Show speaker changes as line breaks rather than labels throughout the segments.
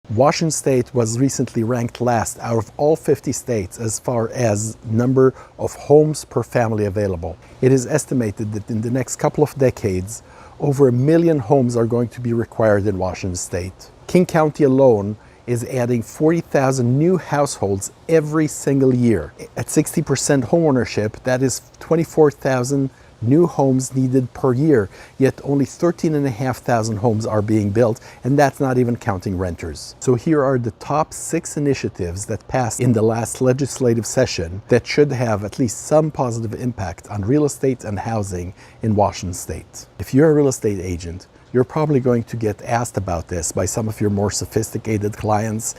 Washington State was recently ranked last out of all 50 states as far as number of homes per family available. It is estimated that in the next couple of decades, over 1 million homes are going to be required in Washington State. King County alone is adding 40,000 new households every single year. At 60% homeownership, that is 24,000 new homes needed per year, yet only 13,500 homes are being built, and that's not even counting renters. So here are the top 6 initiatives that passed in the last legislative session that should have at least some positive impact on real estate and housing in Washington State. If you're a real estate agent, you're probably going to get asked about this by some of your more sophisticated clients.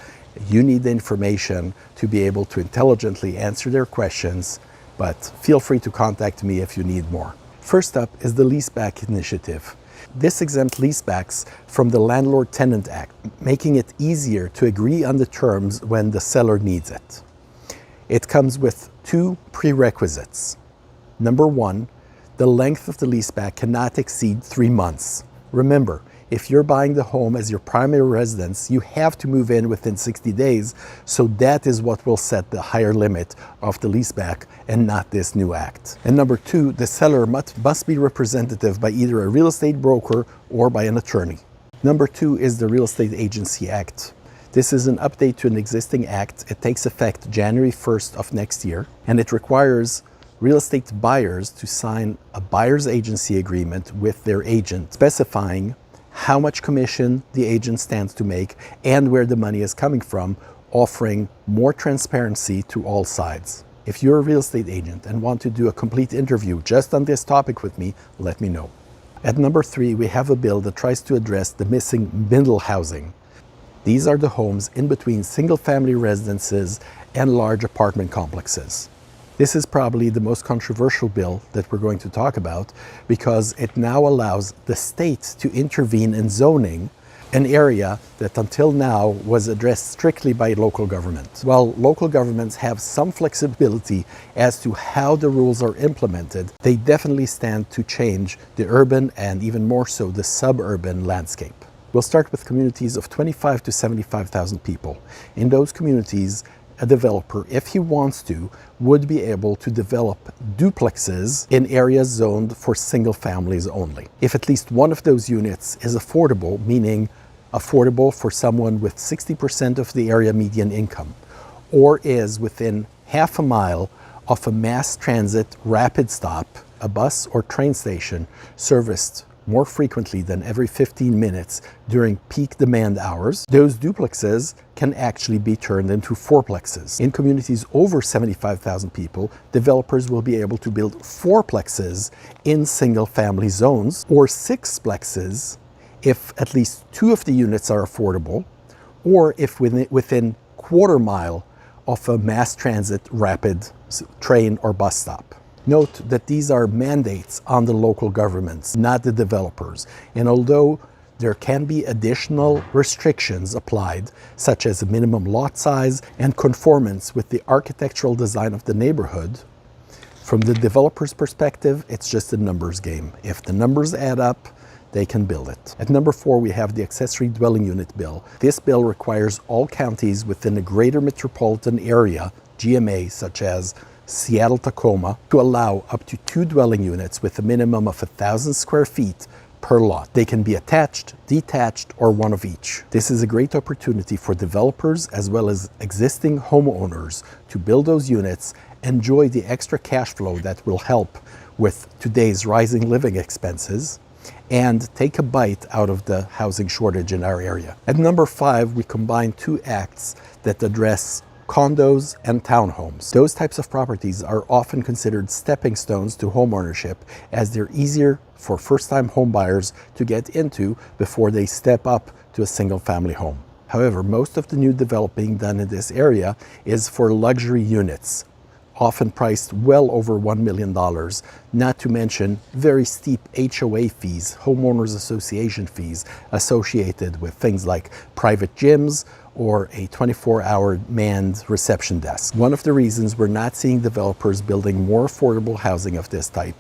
You need the information to be able to intelligently answer their questions, but feel free to contact me if you need more. First up is the Leaseback Initiative. This exempts leasebacks from the Landlord-Tenant Act, making it easier to agree on the terms when the seller needs it. It comes with 2 prerequisites. Number 1, the length of the leaseback cannot exceed 3 months. Remember, if you're buying the home as your primary residence, you have to move in within 60 days, so that is what will set the higher limit of the leaseback and not this new act. And number 2, the seller must be representative by either a real estate broker or by an attorney. Number 2 is the Real Estate Agency Act. This is an update to an existing act. It takes effect January 1st of next year, and it requires real estate buyers to sign a buyer's agency agreement with their agent, specifying how much commission the agent stands to make and where the money is coming from, offering more transparency to all sides. If you're a real estate agent and want to do a complete interview just on this topic with me, let me know. At number 3, we have a bill that tries to address the missing Bindle housing. These are the homes in between single-family residences and large apartment complexes. This is probably the most controversial bill that we're going to talk about because it now allows the state to intervene in zoning an area that until now was addressed strictly by local government. While local governments have some flexibility as to how the rules are implemented, they definitely stand to change the urban and even more so the suburban landscape. We'll start with communities of 25 to 75,000 people. In those communities, a developer, if he wants to, would be able to develop duplexes in areas zoned for single families only. If at least one of those units is affordable, meaning affordable for someone with 60% of the area median income, or is within half a mile of a mass transit rapid stop, a bus or train station serviced more frequently than every 15 minutes during peak demand hours, those duplexes can actually be turned into fourplexes. In communities over 75,000 people, developers will be able to build fourplexes in single-family zones or sixplexes if at least 2 of the units are affordable, or if within quarter mile of a mass transit rapid train or bus stop. Note that these are mandates on the local governments, not the developers. And although there can be additional restrictions applied, such as a minimum lot size and conformance with the architectural design of the neighborhood, from the developer's perspective, it's just a numbers game. If the numbers add up, they can build it. At number 4, we have the Accessory Dwelling Unit Bill. This bill requires all counties within the greater metropolitan area, GMA, such as Seattle-Tacoma, to allow up to 2 dwelling units with a minimum of 1,000 square feet per lot. They can be attached, detached, or one of each. This is a great opportunity for developers as well as existing homeowners to build those units, enjoy the extra cash flow that will help with today's rising living expenses, and take a bite out of the housing shortage in our area. At number 5, we combine 2 acts that address condos and townhomes. Those types of properties are often considered stepping stones to homeownership, as they're easier for first-time home buyers to get into before they step up to a single-family home. However, most of the new developing done in this area is for luxury units, often priced well over $1 million, not to mention very steep HOA fees, homeowners association fees, associated with things like private gyms or a 24-hour manned reception desk. One of the reasons we're not seeing developers building more affordable housing of this type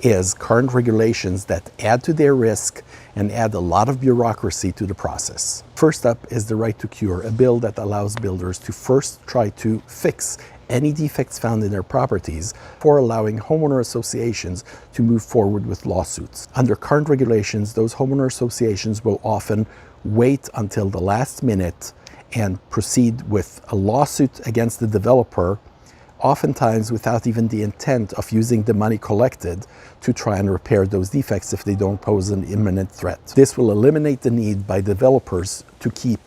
is current regulations that add to their risk and add a lot of bureaucracy to the process. First up is the right to cure, a bill that allows builders to first try to fix any defects found in their properties before allowing homeowner associations to move forward with lawsuits. Under current regulations, those homeowner associations will often wait until the last minute and proceed with a lawsuit against the developer, oftentimes without even the intent of using the money collected to try and repair those defects if they don't pose an imminent threat. This will eliminate the need by developers to keep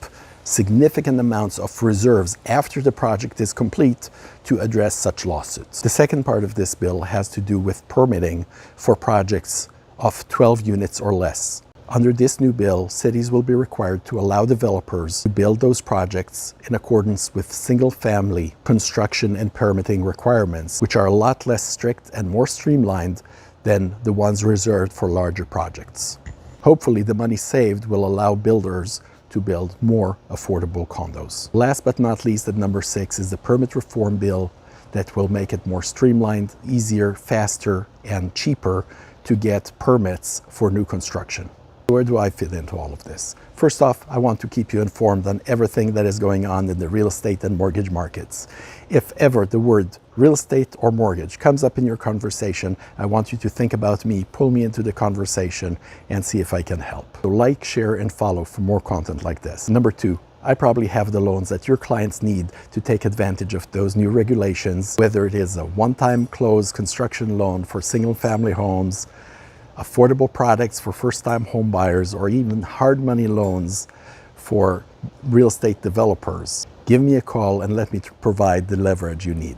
significant amounts of reserves after the project is complete to address such lawsuits. The second part of this bill has to do with permitting for projects of 12 units or less. Under this new bill, cities will be required to allow developers to build those projects in accordance with single-family construction and permitting requirements, which are a lot less strict and more streamlined than the ones reserved for larger projects. Hopefully, the money saved will allow builders to build more affordable condos. Last but not least, at number 6 is the permit reform bill that will make it more streamlined, easier, faster, and cheaper to get permits for new construction. Where do I fit into all of this? First off, I want to keep you informed on everything that is going on in the real estate and mortgage markets. If ever the word real estate or mortgage comes up in your conversation, I want you to think about me, pull me into the conversation, and see if I can help. So like, share, and follow for more content like this. Number 2, I probably have the loans that your clients need to take advantage of those new regulations, whether it is a one-time close construction loan for single-family homes, affordable products for first-time home buyers, or even hard money loans for real estate developers. Give me a call and let me provide the leverage you need.